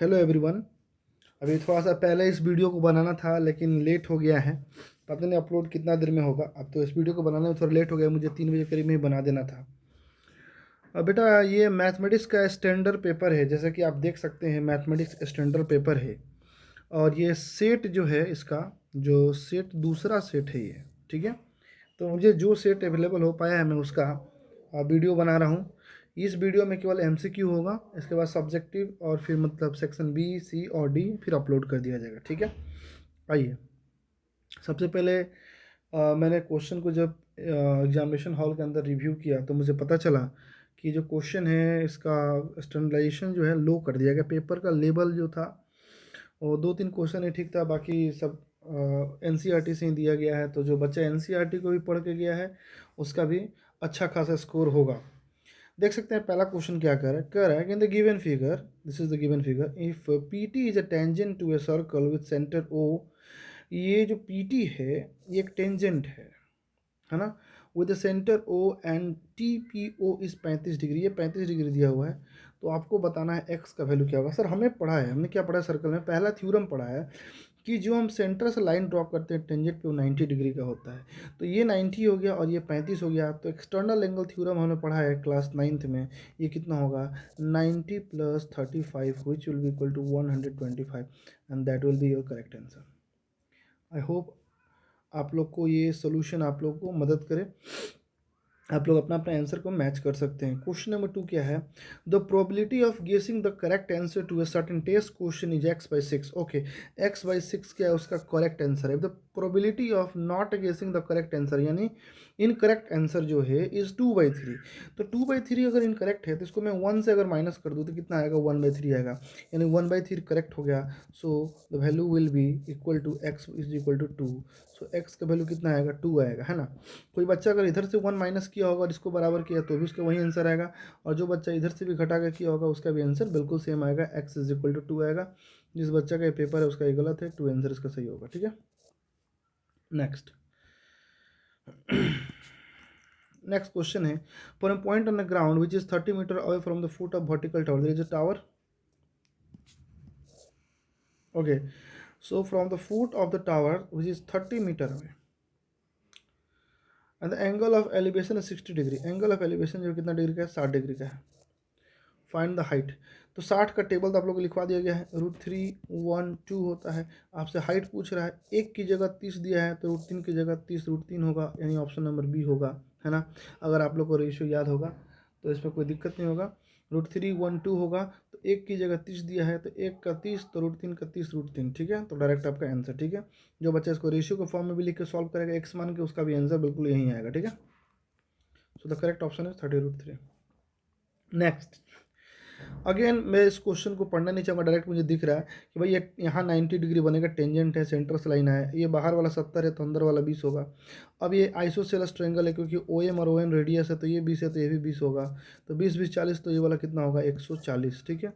Hello everyone. अभी थोड़ा सा पहले इस वीडियो को बनाना था लेकिन लेट हो गया है। पता नहीं अपलोड कितना देर में होगा। अब तो इस वीडियो को बनाने में थोड़ा लेट हो गया, मुझे 3 बजे करीब में ही बना देना था। अब बेटा ये मैथमेटिक्स का स्टैंडर्ड पेपर है, जैसे कि आप देख सकते हैं मैथमेटिक्स स्टैंडर्ड पेपर है। और ये सेट जो है इसका, जो सेट दूसरा सेट है ये, ठीक है। तो मुझे जो सेट अवेलेबल हो पाया है मैं उसका वीडियो बना रहा हूँ। इस वीडियो में केवल एमसीक्यू होगा, इसके बाद सब्जेक्टिव और फिर मतलब सेक्शन बी सी और डी फिर अपलोड कर दिया जाएगा, ठीक है। आइए, सबसे पहले मैंने क्वेश्चन को जब एग्जामिनेशन हॉल के अंदर रिव्यू किया तो मुझे पता चला कि जो क्वेश्चन है इसका स्टैंडर्डाइजेशन जो है लो कर दिया गया। पेपर का लेवल जो था वो 2-3 क्वेश्चन ही ठीक था, बाकी सब एनसीईआरटी से ही दिया गया है। तो जो बच्चा एनसीईआरटी को भी पढ़ के गया है उसका भी अच्छा खासा स्कोर होगा। देख सकते हैं पहला क्वेश्चन क्या कह रहा है कि in the given figure, this is the given figure, if PT is a tangent to a circle with centre O. ये जो पीटी है ये एक टेंजेंट है ना, with centre O and T P O is 35 degree, ये 35 degree दिया हुआ है। तो आपको बताना है एक्स का वैल्यू क्या होगा। सर हमें पढ़ा है, हमने क्या पढ़ा है सर्कल में, पहला थ्योरम पढ़ा है कि जो हम सेंटर से लाइन ड्रॉ करते हैं टेंजेंट पे वो 90 डिग्री का होता है। तो ये 90 हो गया और ये 35 हो गया। तो एक्सटर्नल एंगल थ्योरम हमने पढ़ा है क्लास 9th में। ये कितना होगा, 90 + 35 which will be equal to 125 and that will be your correct answer. I hope आप लोग को ये सोल्यूशन आप लोग को मदद करे, आप लोग अपना अपना आंसर को मैच कर सकते हैं। क्वेश्चन नंबर 2 क्या है, the probability of guessing the correct answer to a certain test question is x/6। Okay, x/6 क्या है उसका करेक्ट आंसर है। The probability of not guessing the correct answer यानी इनकरेक्ट आंसर जो है इज 2/3। तो 2/3 अगर इनकरेक्ट है तो इसको मैं 1 से अगर माइनस कर दूँ तो कितना आएगा, 1/3 आएगा, यानी 1/3 करेक्ट हो गया। So the value will be equal to x is equal to 2। So x का वैल्यू कितना आएगा, 2 आएगा, है ना। कोई बच्चा अगर इधर से 1 माइनस किया होगा और इसको बराबर किया तो भी उसका वही आंसर आएगा, और जो बच्चा इधर से भी घटा कर किया होगा उसका भी आंसर बिल्कुल सेम आएगा, x इज इक्वल टू 2 आएगा। जिस बच्चा का ये पेपर है उसका ये गलत है, 2 आंसर इसका सही होगा, ठीक है। नेक्स्ट नेक्स्ट क्वेश्चन है, for a point on the ground which is 30 metre away from the foot of vertical tower there is a tower. Okay, so from the foot of the tower which is 30 meter away and the angle of elevation is 60 degree, angle of elevation जो कितना degree का है, 60 degree का है। Find the height, तो 60 का table तो आप लोग को लिखवा दिया गया है, √312 होता है। आपसे हाइट पूछ रहा है, एक की जगह 30 दिया है तो √3 की जगह 30 √3 होगा, यानी ऑप्शन नंबर बी होगा, है ना। अगर आप लोग को रेशियो याद होगा तो इसमें कोई दिक्कत नहीं होगा। √312 होगा तो एक की जगह 30 दिया है तो एक का 30 तो √3 का 30 √3, ठीक है। तो डायरेक्ट आपका आंसर, ठीक है। जो बच्चा इसको रेशियो के फॉर्म में भी लिख के सॉल्व करेगा एक्स मान के, उसका भी आंसर बिल्कुल यही आएगा, ठीक है। So the correct option is 30√3। Next, again मैं इस क्वेश्चन को पढ़ना नहीं चाहूँगा, डायरेक्ट मुझे दिख रहा है कि भाई ये यहाँ 90 डिग्री बनेगा, टेंजेंट है, सेंटर से लाइन है, ये बाहर वाला 70 है तो अंदर वाला 20 होगा। अब ये आइसोसेलेस ट्रायंगल है क्योंकि ओ एम और ओ एन रेडियस है, तो ये 20 है तो ये भी 20 होगा, तो 20 20 40, तो ये वाला कितना होगा, 140, ठीक है।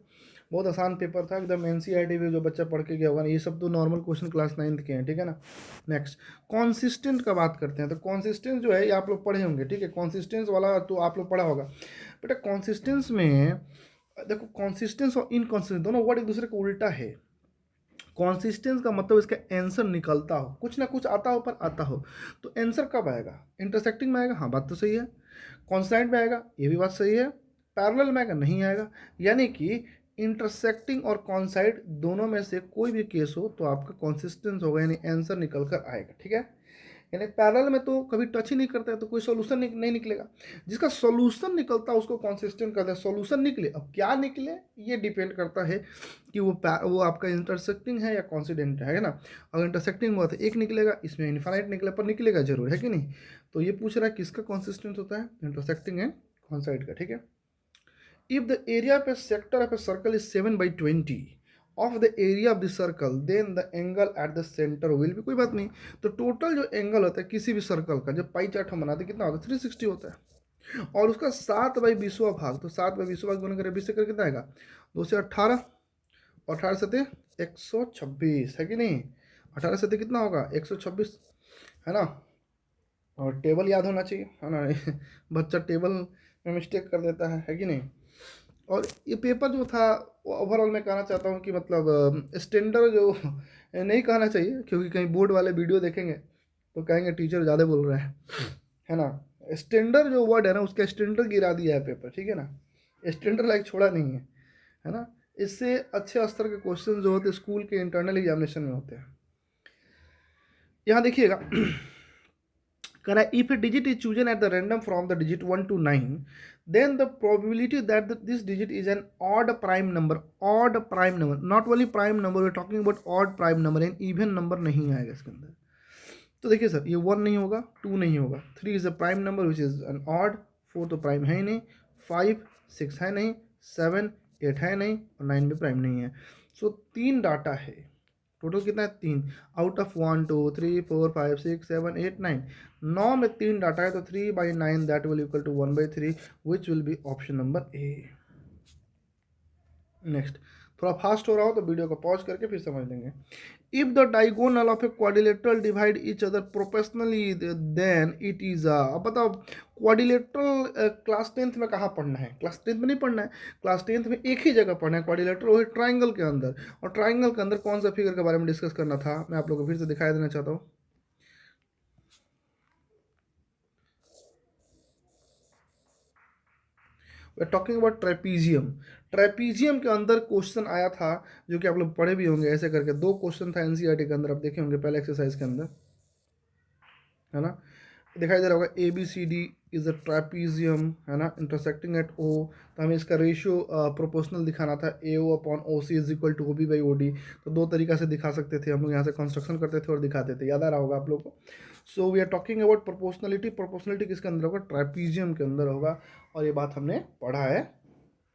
बहुत आसान पेपर था एकदम, एनसीईआरटी भी जो बच्चा पढ़ के गया होगा ना, ये सब तो नॉर्मल क्वेश्चन क्लास 9th के हैं, ठीक है ना। नेक्स्ट, कॉन्सिस्टेंट का बात करते हैं। तो कॉन्सिस्टेंस जो है ये आप लोग पढ़े होंगे, ठीक है, कॉन्सिस्टेंस वाला तो आप लोग पढ़ा होगा। बेटा कॉन्सिस्टेंस में देखो, कॉन्सिस्टेंस और इनकॉन्सिस्टेंस दोनों वर्ड एक दूसरे को उल्टा है। कॉन्सिस्टेंस का मतलब इसका आंसर निकलता हो, कुछ ना कुछ आता हो पर आता हो। तो आंसर कब आएगा, इंटरसेक्टिंग में आएगा, हाँ बात तो सही है। कॉन्साइड में आएगा, ये भी बात सही है। पैरेलल में आएगा, नहीं आएगा। यानी कि इंटरसेक्टिंग और कॉन्साइड दोनों में से कोई भी केस हो तो आपका कॉन्सिस्टेंस होगा, यानी आंसर निकल कर आएगा, ठीक है। यानी पैरेलल में तो कभी टच ही नहीं करता है तो कोई सोल्यूशन नहीं निकलेगा। जिसका सोल्यूशन निकलता है उसको कॉन्सिस्टेंट कहते हैं। सोल्यूशन निकले, अब क्या निकले ये डिपेंड करता है कि वो आपका इंटरसेक्टिंग है या कॉन्सिडेंट है ना। अगर इंटरसेक्टिंग हुआ तो एक निकलेगा, इसमें इन्फाइनाइट निकले पर निकलेगा जरूर, है कि नहीं। तो ये पूछ रहा है किसका कॉन्सिस्टेंट होता है, इंटरसेक्टिंग एंड कॉन्साइड का, ठीक है। If the area of a sector of a circle is 7/20 of the area of the circle then the angle at the centre will भी, कोई बात नहीं। तो टोटल जो एंगल होता है किसी भी सर्कल का, जब पाई चार्ट हम बनाते हैं कितना होता है, 360 होता है। और उसका 7/20वां भाग, तो 7/20वां भाग गुना करें 20 से कर कितना आएगा, 2 से 18, और 18 से 126, है कि नहीं। 18 से कितना होगा, 126, है ना। और टेबल याद होना चाहिए, है ना। बच्चा टेबल में मिस्टेक कर देता है कि नहीं। और ये पेपर जो था ओवरऑल मैं कहना चाहता हूँ कि मतलब स्टैंडर्ड जो नहीं कहना चाहिए, क्योंकि कहीं बोर्ड वाले वीडियो देखेंगे तो कहेंगे टीचर ज़्यादा बोल रहे हैं, है ना। स्टैंडर्ड जो वर्ड है ना, उसका स्टैंडर्ड गिरा दिया है पेपर, ठीक है ना। स्टैंडर्ड लाइक छोड़ा नहीं है ना। इससे अच्छे स्तर के क्वेश्चन जो होते हैं स्कूल के इंटरनल एग्जामिनेशन में होते हैं। यहाँ देखिएगा correct. If a digit is chosen at the random from the digit 1 to 9, then the probability that this digit is an odd prime number, not only prime number, we're talking about odd prime number, and even number नहीं आएगा इसके अंदर। तो देखिए sir, ये 1 नहीं होगा, 2 नहीं होगा, 3 is a prime number which is an odd, 4 तो प्राइम है ही नहीं, 5 6 है नहीं, 7 8 है नहीं, और 9 भी प्राइम नहीं है। सो 3 डाटा है, टोटल कितना है 3, आउट ऑफ 1 2 3 4 5 6 7 8 9, 9 में 3 डाटा है, तो 3/9 that will equal to 1/3 which will be option number A. Next, थोड़ा फास्ट हो रहा हो तो वीडियो को पॉज करके फिर समझ लेंगे। If the diagonal of a quadrilateral divide each other proportionally then it is a, अब बताओ क्वाड्रिलेटरल क्लास 10th में कहाँ पढ़ना है? क्लास 10th में नहीं पढ़ना है, क्लास 10th में एक ही जगह पढ़ना है क्वाड्रिलेटरल, वही ट्राइंगल के अंदर। और ट्राइंगल के अंदर कौन सा फिगर के बारे में डिस्कस करना था, मैं आप लोगों को फिर से दिखाई देना चाहता हूँ। We are talking about trapezium. Trapezium के अंदर क्वेश्चन आया था, जो कि आप लोग पढ़े भी होंगे, ऐसे करके 2 क्वेश्चन था एनसीईआरटी के अंदर, आप देखे होंगे पहले एक्सरसाइज के अंदर, है ना। दिखाई दे रहा होगा ABCD इज अ ट्रेपीजियम, है ना, इंटरसेक्टिंग एट O। तो हमें इसका रेशियो प्रोपोर्शनल दिखाना था, AO/OC is equal to OB/OD। तो 2 तरीका से दिखा सकते थे हम लोग, यहाँ से कंस्ट्रक्शन करते थे और दिखाते थे, याद आ रहा होगा आप लोग को। So we are talking about proportionality. Proportionality किसके अंदर होगा? ट्रेपीजियम के अंदर होगा, और ये बात हमने पढ़ा है।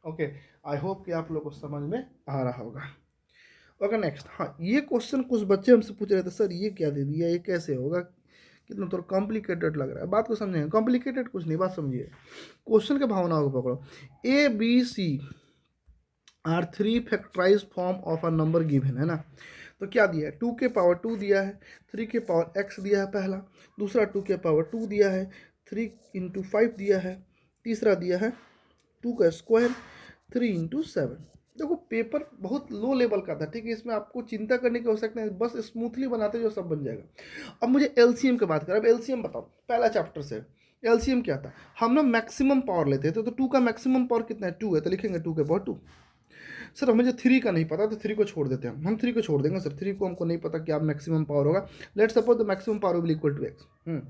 ओके, आई होप कि आप लोग को समझ में आ रहा होगा। ओके नेक्स्ट, हाँ ये क्वेश्चन कुछ बच्चे हमसे पूछ रहे थे, सर ये क्या दे दिया, ये कैसे होगा, कितना थोड़ा कॉम्प्लिकेटेड लग रहा है। बात को समझेंगे, कॉम्प्लिकेटेड कुछ नहीं, बात समझिए, क्वेश्चन के भावनाओं को पकड़ो। ABC are 3 factorize form of a number given, है ना। तो क्या दिया है? 2 के पावर 2 दिया है, 3 के पावर x दिया है पहला, दूसरा 2 के पावर 2 दिया है, 3 × 5 दिया है, तीसरा दिया है 2 का स्क्वायर, 3 × 7। देखो पेपर बहुत लो लेवल का था, ठीक है, इसमें आपको चिंता करने की आवश्यकता नहीं, बस स्मूथली बनाते जो सब बन जाएगा। अब मुझे एलसीएम की बात करें, अब एलसीएम बताओ, पहला चैप्टर से एलसीएम क्या था, हम ना मैक्सिमम पावर लेते थे, तो 2 का मैक्सिमम पावर कितना है? 2 है, तो लिखेंगे 2 के पावर 2। सर हमें जो 3 का नहीं पता, तो 3 को छोड़ देते हैं, हम 3 को छोड़ देंगे सर, 3 को हमको नहीं पता क्या मैक्सिमम पावर होगा। Let suppose the maximum power will equal to x।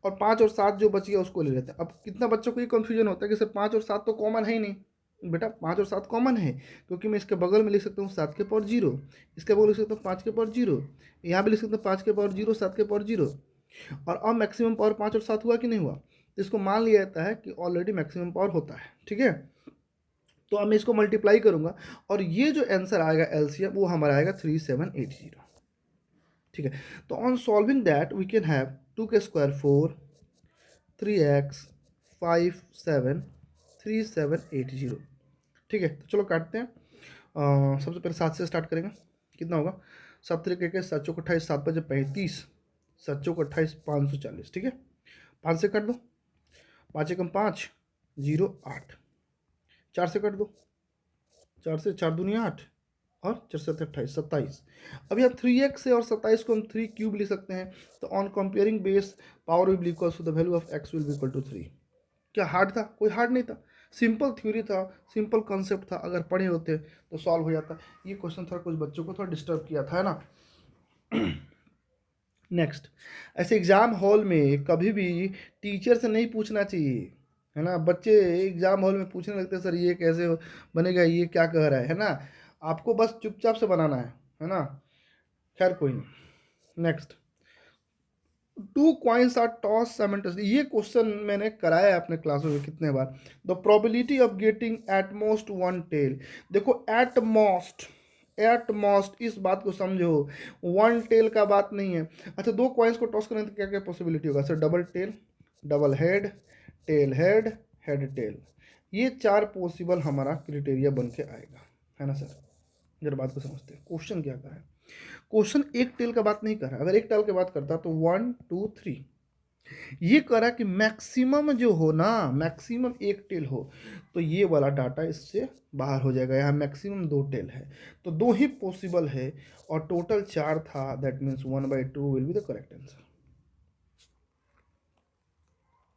और 5 और 7 जो बच गया उसको ले लेते हैं। अब कितना बच्चों को ये कन्फ्यूजन होता है कि सर 5 और 7 तो कॉमन है ही नहीं। बेटा 5 और 7 कॉमन है, क्योंकि मैं इसके बगल में लिख सकता हूँ 7 के पावर 0, इसके बगल लिख सकता हूँ 5 के पावर 0, यहाँ भी लिख सकता हूँ 5 के पावर 0, 7 के पावर 0। और अब मैक्सिमम पावर 5 और 7 हुआ कि नहीं हुआ? तो इसको मान लिया जाता है कि ऑलरेडी मैक्सिमम पावर होता है, ठीक है। तो अब मैं इसको मल्टीप्लाई करूंगा, और ये जो आंसर आएगा एलसीएम वो हमारा आएगा 3780, ठीक है। तो on solving that we can have 2 के स्क्वायर 4, 3x 5 7 3780, ठीक है। तो चलो काटते हैं। सबसे पहले 7 से स्टार्ट करेंगे, कितना होगा? 7 तरीके के 7 चौक 28, 7 5 35, 7 चौक 28 540, ठीक है। 5 से काट दो, 5 एकम 5 0 8, 4 से काट दो, 4 से 4 दूनी 8, और 4 7 28 27। अब यहाँ 3x है और 27 को हम 3 क्यूब लिख सकते हैं। तो on comparing base power will be equal to the value of x will be equal to 3। क्या हार्ड था? कोई हार्ड नहीं था, सिंपल थ्योरी था, सिंपल कॉन्सेप्ट था, अगर पढ़े होते तो सॉल्व हो जाता। ये क्वेश्चन थोड़ा कुछ बच्चों को थोड़ा डिस्टर्ब किया था, है ना। नेक्स्ट, ऐसे एग्जाम हॉल में कभी भी टीचर से नहीं पूछना चाहिए, है ना। बच्चे एग्जाम हॉल में पूछने लगते हैं सर ये कैसे बनेगा, ये क्या कह रहा है ना। आपको बस चुपचाप से बनाना है ना। खैर कोई नहीं। Next, 2 coins are toss simultaneously, ये क्वेश्चन मैंने कराया है अपने क्लासों में कितने बार। The probability of getting at most 1 tail. देखो एट मोस्ट इस बात को समझो, 1 टेल का बात नहीं है। अच्छा 2 कॉइन्स को टॉस करने तो क्या क्या पॉसिबिलिटी होगा sir? Double tail, double head, tail head, head tail, ये 4 पॉसिबल हमारा क्राइटेरिया बन के आएगा, है ना सर। जरा बात को समझते हैं, क्वेश्चन क्या है। क्वेश्चन एक टेल का बात नहीं कर रहा है, अगर एक टेल की बात करता तो 1 2 3, ये कह रहा है कि मैक्सिमम जो हो ना, मैक्सिमम एक टेल हो, तो ये वाला डाटा इससे बाहर हो जाएगा। यहाँ मैक्सिमम 2 टेल है, तो 2 ही पॉसिबल है और टोटल 4 था, that means 1/2 will be the correct answer.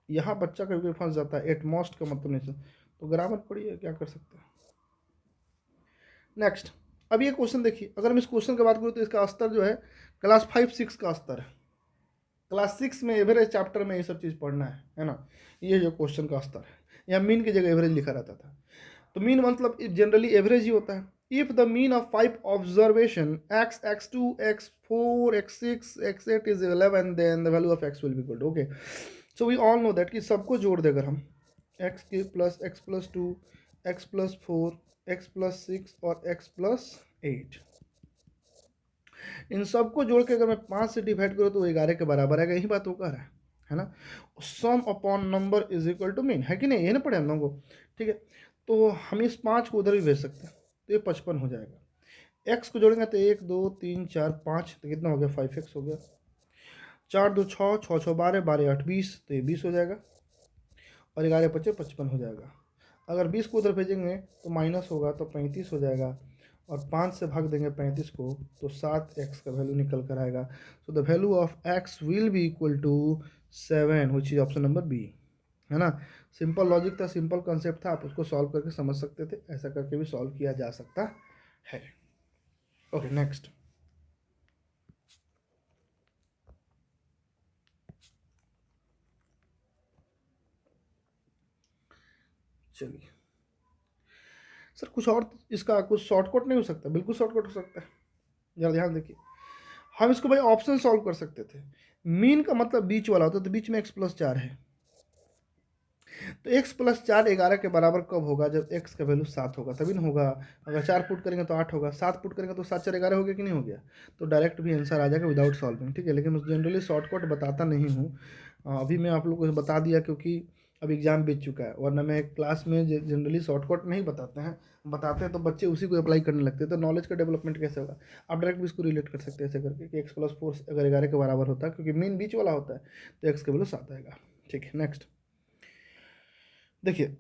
यहाँ बच्चा कभी कभी फंस जाता है, एट मोस्ट का मतलब नहीं, तो ग्रामर पढ़िए, क्या कर सकते हैं। नेक्स्ट, अब ये क्वेश्चन देखिए, अगर मैं इस क्वेश्चन की बात करूँ तो इसका स्तर जो है क्लास 5-6 का स्तर है। क्लास 6 में एवरेज चैप्टर में ये सब चीज़ पढ़ना है ना। ये जो क्वेश्चन का स्तर है, यहाँ मीन की जगह एवरेज लिखा रहता था, तो मीन मतलब जनरली एवरेज ही होता है। If the mean of 5 observation x, x2, x4, x6, x8 is 11, then the value of x will be equal to, okay. So we all know that कि सबको जोड़ दे अगर हम, x के plus x plus 2, x plus 4, x plus 6 और x plus 8, इन सबको जोड़ के अगर मैं 5 से डिवाइड करूँ तो 11 के बराबर आएगा, यही बात वो कह रहा है ना। Sum upon number is equal to mean, है कि नहीं, ये ना पढ़े हम लोगों को, ठीक है। तो हम इस 5 को उधर भी भेज सकते हैं, तो ये 55 हो जाएगा। x को जोड़ेंगे तो 1 2 3 4 5, तो कितना हो गया, 5x हो गया। 4 2 6, 6 6 12, 12 8 20, तो ये 20 हो जाएगा, और 11 5 55 हो जाएगा। अगर 20 को उधर भेजेंगे तो माइनस होगा, तो 35 हो जाएगा, और 5 से भाग देंगे 35 को, तो 7x का वैल्यू निकल कर आएगा। So the value of x will be equal to 7, which is option number B, है ना। सिंपल लॉजिक था, सिंपल कॉन्सेप्ट था, आप उसको सॉल्व करके समझ सकते थे, ऐसा करके भी सॉल्व किया जा सकता है। ओके नेक्स्ट, चलिए सर, कुछ और इसका कुछ शॉर्टकट नहीं हो सकता? बिल्कुल शॉर्टकट हो सकता है, जरा ध्यान देखिए। हम इसको भाई ऑप्शन सॉल्व कर सकते थे। मीन का मतलब बीच वाला होता है, तो बीच में x प्लस 4 है, तो x प्लस 4 11 के बराबर कब होगा, जब x का वैल्यू 7 होगा, तभी ना होगा। अगर 4 पुट करेंगे तो 8 होगा, 7 पुट करेंगे तो 7 4 11 हो गया कि नहीं हो गया, तो डायरेक्ट भी आंसर आ जाएगा विदाउट सॉल्विंग, ठीक है। लेकिन मैं जनरली शॉर्टकट बताता नहीं हूँ, अभी मैं आप लोगों को बता दिया क्योंकि अब एग्जाम बीत चुका है, वरना मैं क्लास में जनरली शॉर्टकट नहीं बताते हैं, बताते हैं तो बच्चे उसी को अप्लाई करने लगते हैं, तो नॉलेज का डेवलपमेंट कैसे होगा। आप डायरेक्ट भी इसको रिलेट कर सकते हैं ऐसे करके कि x प्लस 4 अगर 11 के बराबर होता है, क्योंकि मीन बीच वाला होता है, तो x का वैल्यू 7 आएगा, ठीक है। नेक्स्ट देखिए,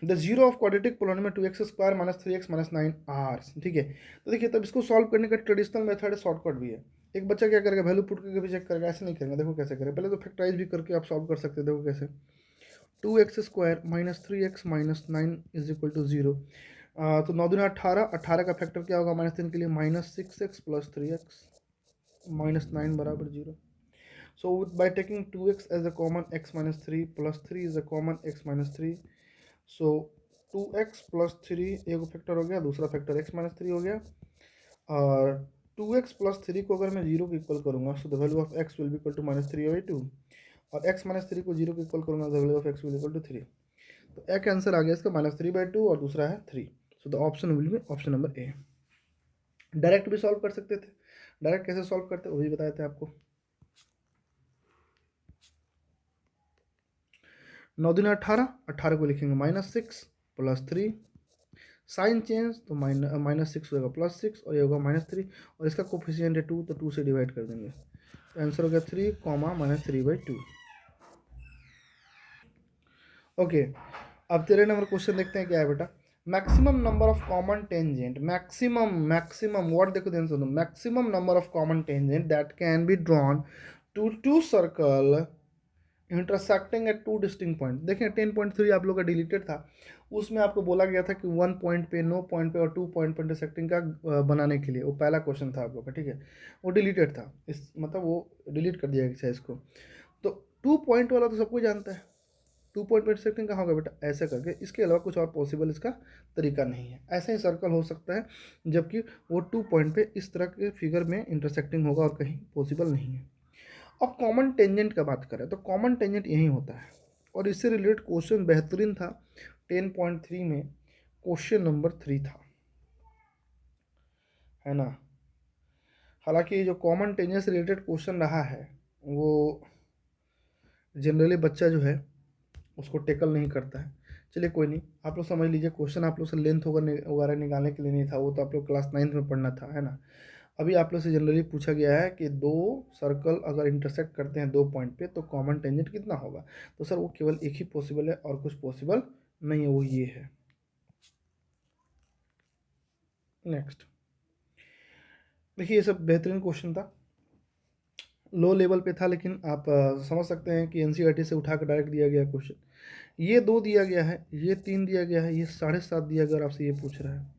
the zero of quadratic polynomial 2x square minus 3x minus 9 are, ठीक है। तो देखिए, तब इसको सॉल्व करने का ट्रेडिशनल मेथड है, शॉर्टकट भी है। एक बच्चा क्या करेगा, वैल्यू पुट करके भी चेक करेगा, ऐसे नहीं करेंगे। देखो कैसे करें, पहले तो फैक्टराइज भी करके आप सॉल्व कर सकते हैं। देखो कैसे, 2x square minus 3x minus 9 is equal to 0। तो 9 दूनी 18, 18 का फैक्टर क्या होगा -3 के लिए, -6x प्लस 3x माइनस 9 बराबर 0। So by taking 2x as a common, x minus 3 plus 3 is a common, x minus 3, so 2x plus 3 एक factor हो गया, दूसरा फैक्टर x minus 3 हो गया, और 2x plus 3 को अगर मैं 0 को इक्वल करूँगा, so the value of x will be equal to -3/2, और x minus 3 को 0 को इक्वल करूँगा, the value of x will be equal to 3। तो एक आंसर आ गया इसका -3/2, और दूसरा है 3, so the option will be option number A. Direct भी सॉल्व कर सकते थे, डायरेक्ट कैसे सॉल्व करते वो भी बताए थे आपको। 9 दूनी 18, 18 को लिखेंगे -6 प्लस 3, साइन चेंज तो -6 होगा +6, और ये होगा -3, और इसका कोफिशिएंट है 2, तो 2 से डिवाइड कर देंगे, तो आंसर हो गया 3, -3/2। ओके, अब 13 नंबर क्वेश्चन देखते हैं क्या है बेटा। Maximum number of common tangent, maximum word देखो ध्यान सुनो, maximum number of common tangent that can be drawn to two circle intersecting at two distinct point. देखें 10.3 आप लोग का डिलीटेड था, उसमें आपको बोला गया था कि 1 पॉइंट पे, नो पॉइंट पे और 2 पॉइंट पे इंटरसेक्टिंग का बनाने के लिए, वो पहला क्वेश्चन था आप लोग का, ठीक है। वो डिलीटेड था, इस मतलब वो डिलीट कर दिया गया इसको। तो 2 पॉइंट वाला तो सबको जानता है, 2 पॉइंट पे इंटरसेक्टिंग कहाँ होगा बेटा, ऐसे करके, इसके अलावा कुछ और पॉसिबल इसका तरीका नहीं है। ऐसा ही सर्कल हो सकता है, जबकि वो 2 पॉइंट पे इस तरह के फिगर में इंटरसेक्टिंग होगा, और कहीं पॉसिबल नहीं है। अब कॉमन टेंजेंट का बात करें तो कॉमन टेंजेंट यही होता है, और इससे रिलेटेड क्वेश्चन बेहतरीन था 10.3 में, क्वेश्चन नंबर 3 था, है ना। हालांकि जो कॉमन टेंजेंट से रिलेटेड क्वेश्चन रहा है, वो जनरली बच्चा जो है उसको टेकल नहीं करता है। चलिए कोई नहीं, आप लोग समझ लीजिए, क्वेश्चन आप लोग से लेंथ वगैरह निकालने के लिए नहीं था, वो तो आप लोग क्लास 9th में पढ़ना था, है ना। अभी आप लोग से जनरली पूछा गया है कि दो सर्कल अगर इंटरसेक्ट करते हैं दो पॉइंट पे तो कॉमन टेंजेंट कितना होगा, तो सर वो केवल एक ही पॉसिबल है और कुछ पॉसिबल नहीं है, वो ये है। नेक्स्ट देखिए, ये सब बेहतरीन क्वेश्चन था, लो लेवल पे था, लेकिन आप समझ सकते हैं कि एनसीईआरटी से उठा कर डायरेक्ट दिया गया क्वेश्चन। ये 2 दिया गया है, ये 3 दिया गया है, ये 7.5 दिया गया और आपसे ये पूछ रहा है।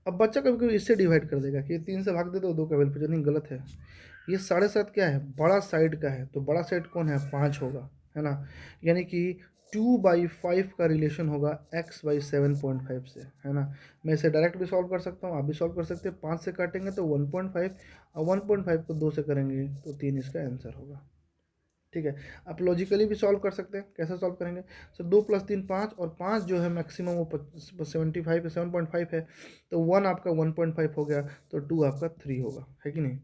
अब बच्चा कभी कभी इससे डिवाइड कर देगा कि ये 3 से भाग दे तो 2 का वैल्यू, नहीं, गलत है। ये 7.5 क्या है, बड़ा साइड का है, तो बड़ा साइड कौन है, 5 होगा, है ना। यानी कि 2/5 का रिलेशन होगा x/7.5 से, है ना। मैं इसे डायरेक्ट भी सॉल्व कर सकता हूँ, आप भी सॉल्व कर सकते हैं। 5 से काटेंगे तो 1.5 और 1.5 को 2 से करेंगे तो 3 इसका आंसर होगा। ठीक है, आप लॉजिकली भी सॉल्व कर सकते हैं। कैसे सॉल्व करेंगे, सर 2 + 3 5 और 5 जो है मैक्सिमम वो 75 7.5 है, तो 1 आपका 1.5 हो गया, तो 2 आपका 3 होगा, है कि नहीं।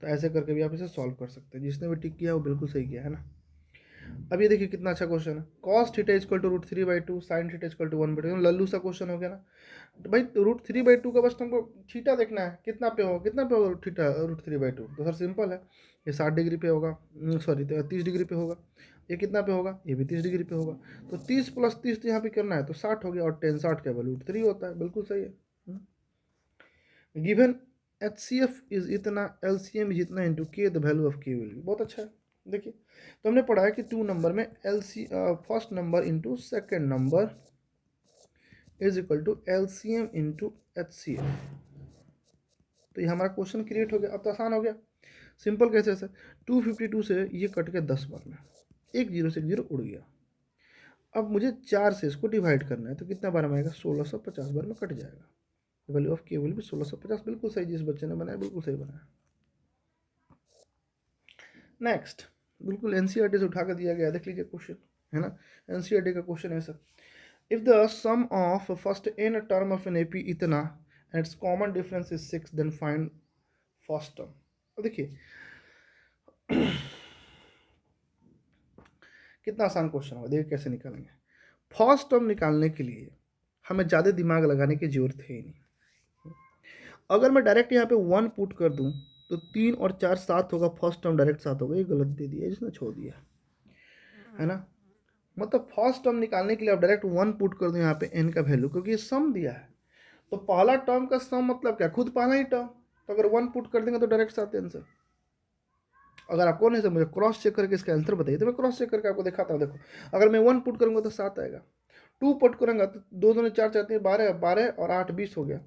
तो ऐसे करके भी आप इसे सॉल्व कर सकते हैं। जिसने भी टिक किया वो बिल्कुल सही किया, है ना। अब ये देखिए कितना अच्छा क्वेश्चन है, cos theta = √3/2 sin theta = 1/2, Lallu सा क्वेश्चन हो गया ना। तो भाई √3/2 का बस हमको थीटा देखना है, कितना पे होगा, कितना पे होगा थीटा √3/2, तो सर सिंपल है, ये 60 डिग्री पे होगा, सॉरी 30 डिग्री पे होगा। ये कितना पे होगा, ये भी 30 डिग्री पे होगा, तो 30 + 30 तो यहाँ पे करना है तो 60 हो गया, और 10 60 का वैल्यू √3 होता है, बिल्कुल सही है। गिवन HCF इज इतना, LCM इज इतना इंटू के, द वैल्यू ऑफ के विल बी, बहुत अच्छा है। देखिए, तो हमने पढ़ा है कि 2 नंबर में first number into second number is equal to LCM into HCF। तो ये हमारा क्वेश्चन क्रिएट हो गया। अब तो आसान हो गया, सिंपल कैसे सर, 252 से ये कट के 10 बार में, एक जीरो से एक जीरो उड़ गया। अब मुझे 4 से इसको डिवाइड करना है, तो कितना बार में आएगा, 1650 बार में कट जाएगा। वैल्यू ऑफ के विल भी 1650, बिल्कुल सही, जिस बच्चे ने बनाया बिल्कुल सही बनाया। नेक्स्ट, बिल्कुल एनसीईआरटी से उठा कर दिया गया, देख लीजिए क्वेश्चन, है ना। एनसीईआरटी का क्वेश्चन है sir, if the sum of first n term of an AP इतना and it's common difference is 6, then find first term. अब देखिए कितना आसान क्वेश्चन होगा, देखिए कैसे निकालेंगे। फर्स्ट टर्म निकालने के लिए हमें ज़्यादा दिमाग लगाने की जरूरत है ही नहीं। अगर मैं डायरेक्ट यहाँ पे 1 पुट कर दूँ तो 3 और 4 7 होगा, फर्स्ट टर्म डायरेक्ट 7 होगा, ये गलत दे दिया, इसने छोड़ दिया, है ना। मतलब फर्स्ट टर्म निकालने के लिए आप डायरेक्ट 1 पुट कर दो यहाँ पे n का वैल्यू, क्योंकि ये सम दिया है, तो पहला टर्म का सम मतलब क्या, खुद पहला ही टर्म, तो अगर 1 पुट कर देंगे तो डायरेक्ट 7 आंसर। अगर आपको नहीं समझे, क्रॉस चेक करके इसका आंसर बताइए, तो मैं क्रॉस चेक करके आपको दिखाता हूँ। देखो, अगर मैं 1 पुट करूँगा तो 7 आएगा, 2 पुट करूँगा तो 2 2 4 4 12 12 और 8 20 हो गया।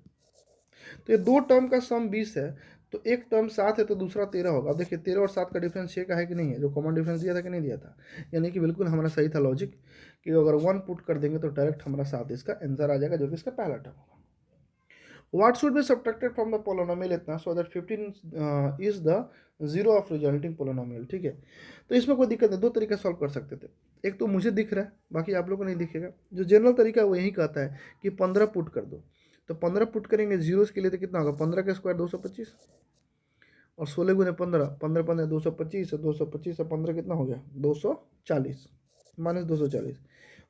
तो ये 2 टर्म का सम 20 है, तो एक टर्म 7 है तो दूसरा 13 होगा। अब देखिए 13 और 7 का डिफरेंस 6 का है कि नहीं है, जो कॉमन डिफरेंस दिया था कि नहीं दिया था, यानी कि बिल्कुल हमारा सही था लॉजिक, कि अगर 1 पुट कर देंगे तो डायरेक्ट हमारा 7 इसका आंसर आ जाएगा, जो कि इसका पहला टर्म होगा। What should be subtracted from the polynomial इतना, so that 15 is the zero of resulting polynomial। ठीक है, तो इसमें कोई दिक्कत नहीं, दो तरीके सॉल्व कर सकते थे। एक तो मुझे दिख रहा है, बाकी आप लोगों को नहीं दिखेगा। जो जनरल तरीका है वो यही कहता है कि 15 पुट कर दो, तो 15 पुट करेंगे जीरोस के लिए, तो कितना होगा, 15 का स्क्वायर 225 और 16 गुने 15, 15 15 225, 225 और 15 कितना हो गया, 240 -240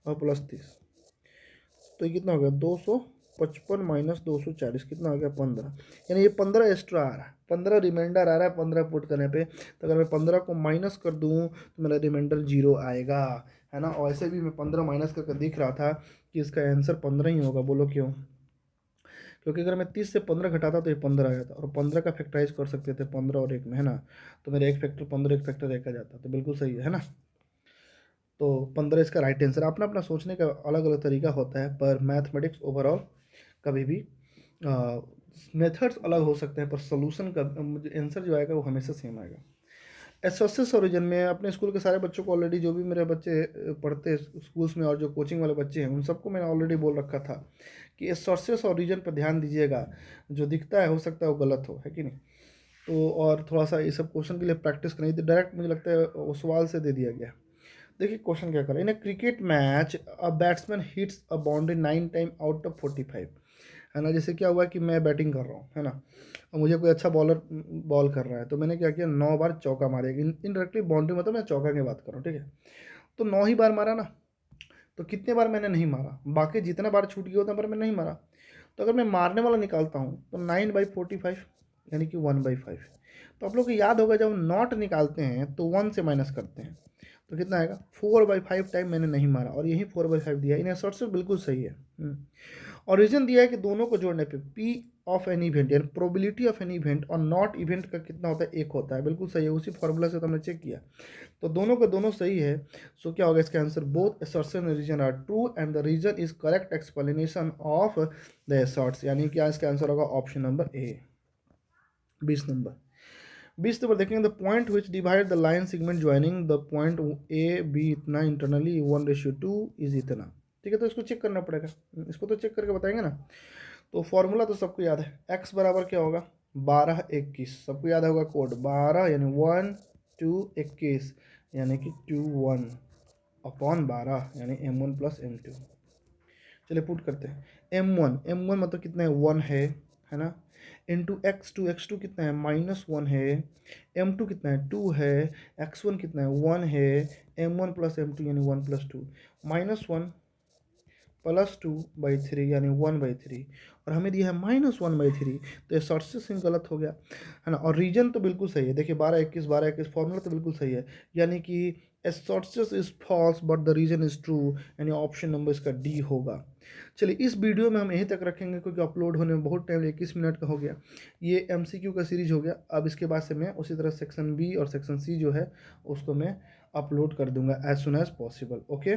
और प्लस 30, तो ये कितना हो गया, 255 - 240 कितना हो गया, 15। यानी ये 15 एक्स्ट्रा आ रहा है, 15 रिमाइंडर आ रहा है 15 पुट करने पे। तो अगर मैं 15 को माइनस कर दूँ तो मेरा रिमाइंडर 0 आएगा, है ना। और ऐसे भी मैं 15 माइनस करके दिख रहा था कि इसका आंसर 15 ही होगा। बोलो क्यों, क्योंकि अगर मैं 30 से 15 घटाता तो ये 15 आ जाता, और 15 का फैक्टराइज कर सकते थे 15 और 1 में, है ना। तो मेरा 1 फैक्टर 15, 1 फैक्टर 1 आ जाता, तो बिल्कुल सही है ना। तो 15 इसका राइट आंसर। अपना अपना सोचने का अलग अलग तरीका होता है, पर मैथमेटिक्स ओवरऑल कभी भी मेथड्स अलग हो सकते हैं, पर सोल्यूशन का आंसर जो आएगा वो हमेशा सेम आएगा। एसोसियस ओरिजिन में अपने स्कूल के सारे बच्चों को ऑलरेडी, जो भी मेरे बच्चे पढ़ते स्कूल्स में और जो कोचिंग वाले बच्चे हैं, उन सबको मैंने ऑलरेडी बोल रखा था कि एसोसियस ओरिजिन पर ध्यान दीजिएगा। जो दिखता है हो सकता है वो गलत हो, है कि नहीं। तो और थोड़ा सा ये सब क्वेश्चन के लिए प्रैक्टिस करनी थी, डायरेक्ट मुझे लगता है वो सवाल से दे दिया गया। देखिए क्वेश्चन क्या कर रहा है, in a cricket match a batsman hits a boundary 9 time out of 45, है ना। जैसे क्या हुआ कि मैं बैटिंग कर रहा हूँ, है ना, और मुझे कोई अच्छा बॉलर बॉल कर रहा है, तो मैंने क्या किया, 9 बार चौका मारे। इनडायरेक्टली बाउंड्री मतलब मैं चौका की बात कर रहा हूँ, ठीक है। तो 9 ही बार मारा ना, तो कितने बार मैंने नहीं मारा, बाकी जितना बार छूट गया उतना बार मैं नहीं मारा। तो अगर मैं मारने वाला निकालता हूँ तो 9/45, यानी कि 1/5। तो आप लोग को याद होगा जब नॉट निकालते हैं तो 1 से माइनस करते हैं, तो कितना आएगा 4/5 टाइम मैंने नहीं मारा और यही 4/5 दिया। इन शॉर्ट से बिल्कुल सही है। और रीजन दिया है कि दोनों को जोड़ने पे पी ऑफ एन इवेंट यानी प्रोबेबिलिटी ऑफ एन इवेंट और नॉट इवेंट का कितना होता है, 1 होता है। बिल्कुल सही है, उसी फॉर्मूला से तो हमने चेक किया। तो दोनों के दोनों सही है। सो क्या होगा इसका answer, both assertion and reason are true and the reason is correct explanation of the asserts, यानी कि इसका आंसर होगा ऑप्शन नंबर ए। 20 नंबर देखेंगे, the point which divide the line segment joining the point A B इतना internally 1:2 is इतना। ठीक है, तो इसको चेक करना पड़ेगा, इसको तो चेक करके बताएंगे ना। तो फॉर्मूला तो सबको याद है, x बराबर क्या होगा 12 21, सबको याद होगा कोड 12 यानी 1 2 21 यानी कि 2 1 अपॉन 12 यानी m1 प्लस m2। चलिए पुट करते हैं, m1 मतलब कितना है 1 है ना, इंटू x2 कितना है -1 है, m2 कितना है 2 है, x1 कितना है 1 है, m1 प्लस m2 यानी 1 + 2 -1 + 2/3 यानी 1/3 और हमें दिया है -1/3, तो ये शॉर्ट से सिंह गलत हो गया है ना। और रीजन तो बिल्कुल सही है, देखिए 12 21 फॉर्मूला तो बिल्कुल सही है, यानी कि शॉर्टसेस is false but the reason is true, यानी ऑप्शन नंबर इसका डी होगा। चलिए इस वीडियो में हम यहीं तक रखेंगे क्योंकि अपलोड होने में बहुत टाइम 21 मिनट का हो गया। ये MCQ का सीरीज हो गया। अब इसके बाद से मैं उसी तरह सेक्शन बी और सेक्शन सी जो है उसको मैं अपलोड कर दूंगा as soon as possible. Okay.